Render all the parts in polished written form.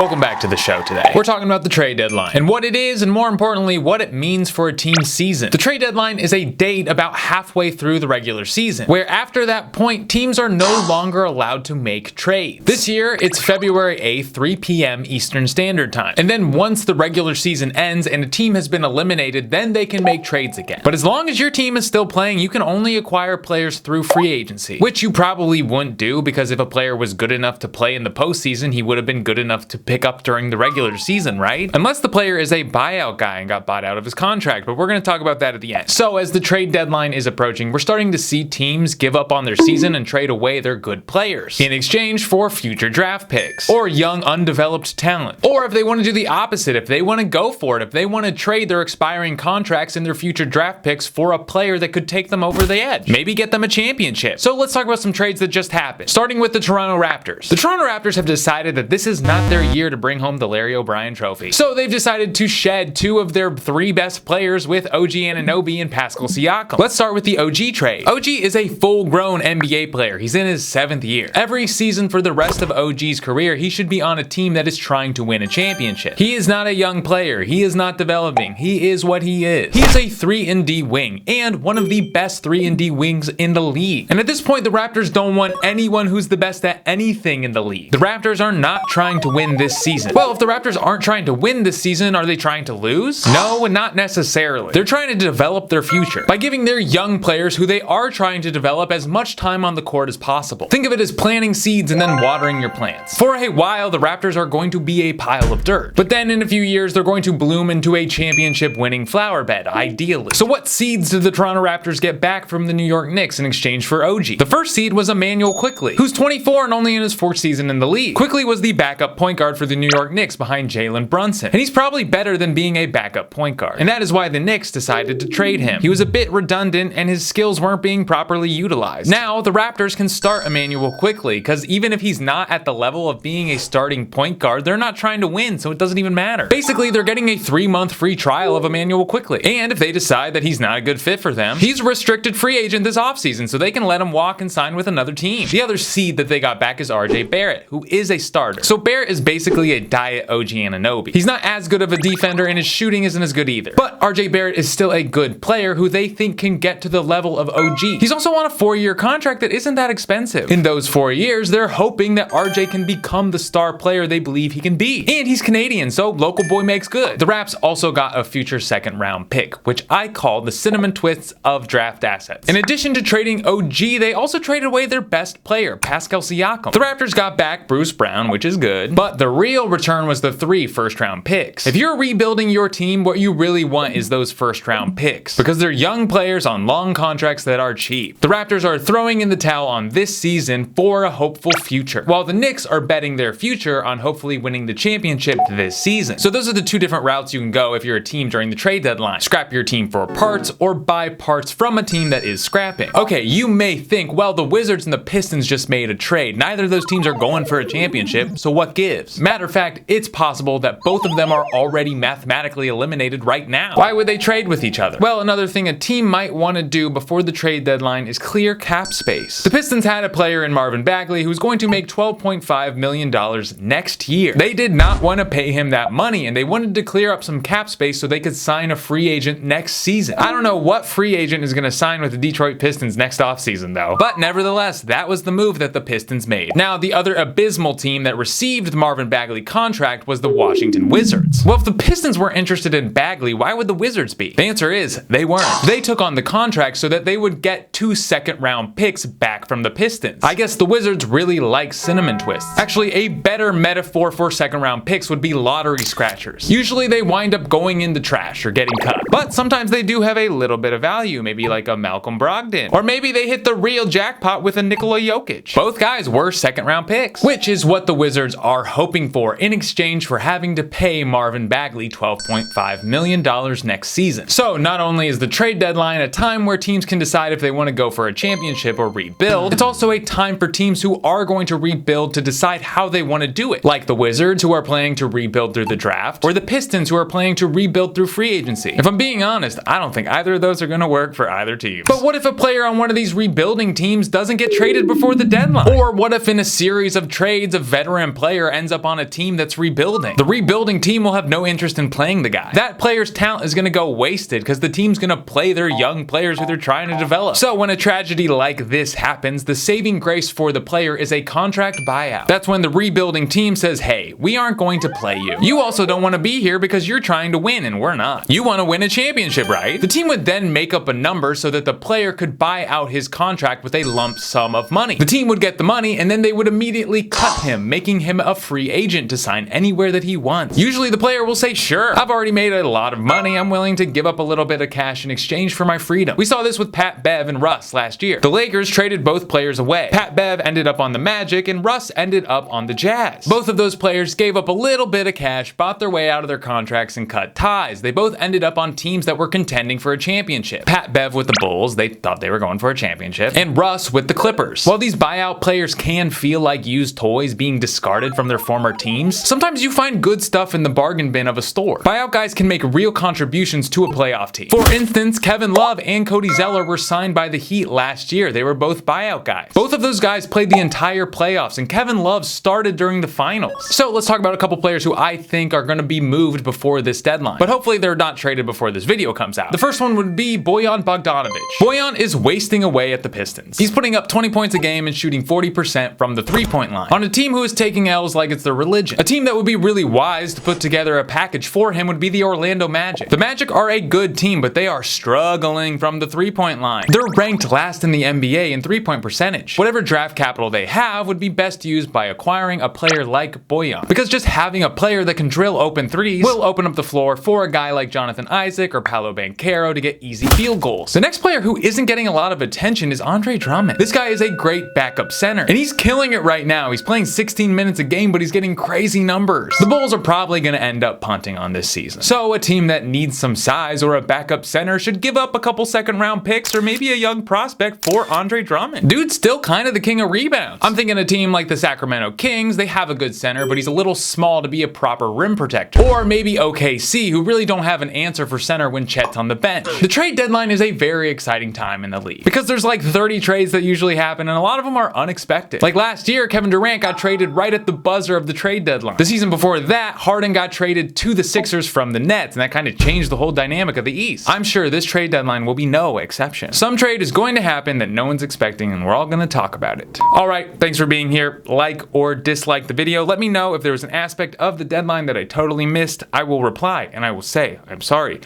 Welcome back to the show today. We're talking about the trade deadline and what it is, and more importantly, what it means for a team's season. The trade deadline is a date about halfway through the regular season, where after that point, teams are no longer allowed to make trades. This year, it's February 8th, 3 p.m. Eastern Standard Time. And then once the regular season ends and a team has been eliminated, then they can make trades again. But as long as your team is still playing, you can only acquire players through free agency, which you probably wouldn't do because if a player was good enough to play in the postseason, he would have been good enough to pick up during the regular season, right? Unless the player is a buyout guy and got bought out of his contract, but we're going to talk about that at the end. So as the trade deadline is approaching, we're starting to see teams give up on their season and trade away their good players in exchange for future draft picks or young undeveloped talent. Or if they want to do the opposite, if they want to go for it, if they want to trade their expiring contracts and their future draft picks for a player that could take them over the edge, maybe get them a championship. So let's talk about some trades that just happened, starting with the Toronto Raptors. The Toronto Raptors have decided that this is not their year to bring home the Larry O'Brien trophy. So they've decided to shed two of their three best players with OG Anunoby and Pascal Siakam. Let's start with the OG trade. OG is a full-grown NBA player. He's in his 7th year. Every season for the rest of OG's career, he should be on a team that is trying to win a championship. He is not a young player. He is not developing. He is what he is. He is a 3-and-D wing and one of the best 3-and-D wings in the league. And at this point, the Raptors don't want anyone who's the best at anything in the league. The Raptors are not trying to win this season. Well, if the Raptors aren't trying to win this season, are they trying to lose? No, not necessarily. They're trying to develop their future by giving their young players who they are trying to develop as much time on the court as possible. Think of it as planting seeds and then watering your plants. For a while, the Raptors are going to be a pile of dirt, but then in a few years, they're going to bloom into a championship-winning flower bed, ideally. So what seeds did the Toronto Raptors get back from the New York Knicks in exchange for OG? The first seed was Emmanuel Quickley, who's 24 and only in his 4th season in the league. Quickley was the backup point guard for the New York Knicks behind Jalen Brunson, and he's probably better than being a backup point guard. And that is why the Knicks decided to trade him. He was a bit redundant and his skills weren't being properly utilized. Now, the Raptors can start Emmanuel Quickley, because even if he's not at the level of being a starting point guard, they're not trying to win, so it doesn't even matter. Basically, they're getting a 3-month free trial of Emmanuel Quickley. And if they decide that he's not a good fit for them, he's a restricted free agent this offseason, so they can let him walk and sign with another team. The other seed that they got back is RJ Barrett, who is a starter. So Barrett is basically a diet OG Anunoby. He's not as good of a defender and his shooting isn't as good either. But RJ Barrett is still a good player who they think can get to the level of OG. He's also on a 4-year contract that isn't that expensive. In those 4 years, they're hoping that RJ can become the star player they believe he can be. And he's Canadian, so local boy makes good. The Raps also got a future 2nd-round pick, which I call the cinnamon twists of draft assets. In addition to trading OG, they also traded away their best player, Pascal Siakam. The Raptors got back Bruce Brown, which is good, but the real return was the 3 first-round picks. If you're rebuilding your team, what you really want is those first-round picks, because they're young players on long contracts that are cheap. The Raptors are throwing in the towel on this season for a hopeful future, while the Knicks are betting their future on hopefully winning the championship this season. So those are the two different routes you can go if you're a team during the trade deadline. Scrap your team for parts or buy parts from a team that is scrapping. Okay, you may think, well, the Wizards and the Pistons just made a trade. Neither of those teams are going for a championship, so what gives? Matter of fact, it's possible that both of them are already mathematically eliminated right now. Why would they trade with each other? Well, another thing a team might want to do before the trade deadline is clear cap space. The Pistons had a player in Marvin Bagley who's going to make $12.5 million next year. They did not want to pay him that money, and they wanted to clear up some cap space so they could sign a free agent next season. I don't know what free agent is going to sign with the Detroit Pistons next offseason though, but nevertheless, that was the move that the Pistons made. Now, the other abysmal team that received the Marvin Bagley contract was the Washington Wizards. Well, if the Pistons were interested in Bagley, why would the Wizards be? The answer is they weren't. They took on the contract so that they would get 2 2nd-round picks back from the Pistons. I guess the Wizards really like cinnamon twists. Actually, a better metaphor for 2nd-round picks would be lottery scratchers. Usually they wind up going in the trash or getting cut, but sometimes they do have a little bit of value, maybe like a Malcolm Brogdon, or maybe they hit the real jackpot with a Nikola Jokic. Both guys were 2nd-round picks, which is what the Wizards are hoping for in exchange for having to pay Marvin Bagley $12.5 million next season. So not only is the trade deadline a time where teams can decide if they want to go for a championship or rebuild, it's also a time for teams who are going to rebuild to decide how they want to do it, like the Wizards, who are planning to rebuild through the draft, or the Pistons, who are planning to rebuild through free agency. If I'm being honest, I don't think either of those are going to work for either team. But what if a player on one of these rebuilding teams doesn't get traded before the deadline? Or what if in a series of trades a veteran player ends up on on a team that's rebuilding. The rebuilding team will have no interest in playing the guy. That player's talent is going to go wasted because the team's going to play their young players who they're trying to develop. So when a tragedy like this happens, the saving grace for the player is a contract buyout. That's when the rebuilding team says, hey, we aren't going to play you. You also don't want to be here because you're trying to win and we're not. You want to win a championship, right? The team would then make up a number so that the player could buy out his contract with a lump sum of money. The team would get the money and then they would immediately cut him, making him a free agent to sign anywhere that he wants. Usually the player will say, sure, I've already made a lot of money. I'm willing to give up a little bit of cash in exchange for my freedom. We saw this with Pat Bev and Russ last year. The Lakers traded both players away. Pat Bev ended up on the Magic and Russ ended up on the Jazz. Both of those players gave up a little bit of cash, bought their way out of their contracts, and cut ties. They both ended up on teams that were contending for a championship. Pat Bev with the Bulls, they thought they were going for a championship, and Russ with the Clippers. While these buyout players can feel like used toys being discarded from their former teams, sometimes you find good stuff in the bargain bin of a store. Buyout guys can make real contributions to a playoff team. For instance, Kevin Love and Cody Zeller were signed by the Heat last year. They were both buyout guys. Both of those guys played the entire playoffs, and Kevin Love started during the finals. So let's talk about a couple players who I think are going to be moved before this deadline, but hopefully they're not traded before this video comes out. The first one would be Bojan Bogdanovic. Bojan is wasting away at the Pistons. He's putting up 20 points a game and shooting 40% from the three-point line on a team who is taking L's like it's their religion. A team that would be really wise to put together a package for him would be the Orlando Magic. The Magic are a good team, but they are struggling from the three-point line. They're ranked last in the NBA in three-point percentage. Whatever draft capital they have would be best used by acquiring a player like Bojan, because just having a player that can drill open threes will open up the floor for a guy like Jonathan Isaac or Paolo Banchero to get easy field goals. The next player who isn't getting a lot of attention is Andre Drummond. This guy is a great backup center, and he's killing it right now. He's playing 16 minutes a game, but he's getting crazy numbers. The Bulls are probably going to end up punting on this season. So a team that needs some size or a backup center should give up a couple second-round picks or maybe a young prospect for Andre Drummond. Dude's still kind of the king of rebounds. I'm thinking a team like the Sacramento Kings. They have a good center, but he's a little small to be a proper rim protector. Or maybe OKC, who really don't have an answer for center when Chet's on the bench. The trade deadline is a very exciting time in the league because there's like 30 trades that usually happen, and a lot of them are unexpected. Like last year, Kevin Durant got traded right at the buzzer of the trade deadline. The season before that, Harden got traded to the Sixers from the Nets, and that kind of changed the whole dynamic of the East. I'm sure this trade deadline will be no exception. Some trade is going to happen that no one's expecting, and we're all going to talk about it. All right, thanks for being here. Like or dislike the video. Let me know if there was an aspect of the deadline that I totally missed. I will reply, and I will say, I'm sorry.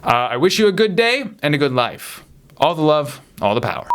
I wish you a good day and a good life. All the love, all the power.